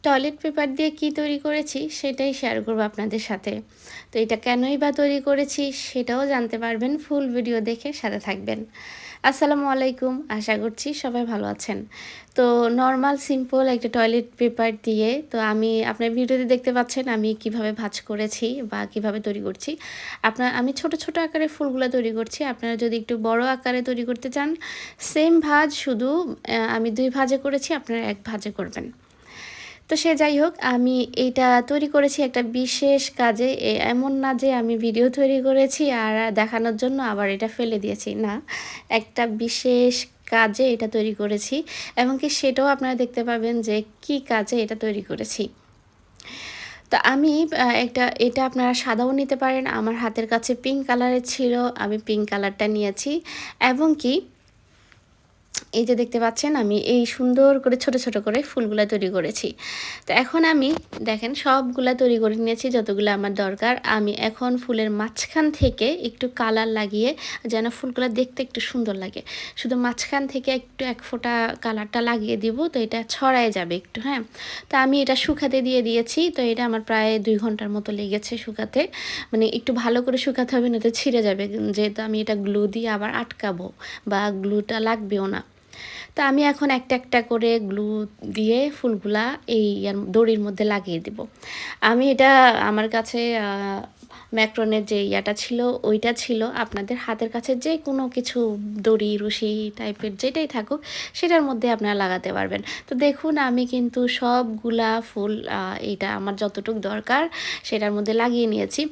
Toilet paper দিয়ে কি তৈরি করেছি সেটাই শেয়ার করব আপনাদের সাথে। তো এটা কেনই বা তৈরি করেছি সেটাও জানতে পারবেন, ফুল ভিডিও দেখে সাথে থাকবেন। আসসালামু আলাইকুম, আশা করছি সবাই ভালো আছেন। তো নর্মাল সিম্পল একটা টয়লেট পেপার দিয়ে তো আমি আপনার ভিডিওতে দেখতে পাচ্ছেন আমি কিভাবে ভাঁজ করেছি বা কিভাবে তৈরি করছি। আমি ছোট ছোট আকারে ফুলগুলো তৈরি করছি। আপনারা যদি একটু বড় আকারে তৈরি করতে চান, সেম ভাঁজ, শুধু আমি 2 ভাঁজে করেছি, আপনারা 1 ভাঁজে করবেন। তো সে যাই হোক, আমি এইটা তৈরি করেছি একটা বিশেষ কাজে। এমন না যে আমি ভিডিও তৈরি করেছি আর দেখানোর জন্য আবার এটা ফেলে দিয়েছি, না। একটা বিশেষ কাজে এটা তৈরি করেছি এবং কি সেটাও আপনারা দেখতে পাবেন যে কি কাজে এটা তৈরি করেছি। তো আমি এটা আপনারা সাদাও নিতে পারেন। আমার হাতের কাছে পিঙ্ক কালারের ছিল, আমি পিঙ্ক কালারটা নিয়েছি এবং কি এই যে দেখতে পাচ্ছেন আমি এই সুন্দর করে ছোট ছোট করে ফুলগুলা তৈরি করেছি। তো এখন আমি দেখেন সবগুলা তৈরি করে নিয়েছি যতগুলো আমার দরকার। আমি এখন ফুলের মাঝখান থেকে একটু কালার লাগিয়ে, যেন ফুলগুলা দেখতে একটু সুন্দর লাগে, শুধু মাঝখান থেকে একটু 1 ফোঁটা কালারটা লাগিয়ে দিব, তো এটা ছড়ায় যাবে একটু, হ্যাঁ। তো আমি এটা শুকাতে দিয়ে দিয়েছি। তো এটা আমার প্রায় 2 ঘন্টার মতো লেগেছে শুকাতে। মানে একটু ভালো করে শুকাতে হবে, নয়তো ছিঁড়ে যাবে, যেহেতু আমি এটা গ্লু দিয়ে আবার আটকাবো বা গ্লুটা লাগবেও না। তো আমি এখন একটা একটা করে গ্লু দিয়ে ফুলগুলা এই দড়ির মধ্যে লাগিয়ে দেব। আমি এটা আমার কাছে ম্যাক্রনের যে ইয়াটা ছিল ওইটা ছিল। আপনাদের হাতের কাছে যে কোনো কিছু দড়ি, রশি টাইপের যেটাই থাকুক সেটার মধ্যে আপনারা লাগাতে পারবেন। তো দেখুন আমি কিন্তু সবগুলা ফুল এটা আমার যতটুকু দরকার সেটার মধ্যে লাগিয়ে নিয়েছি।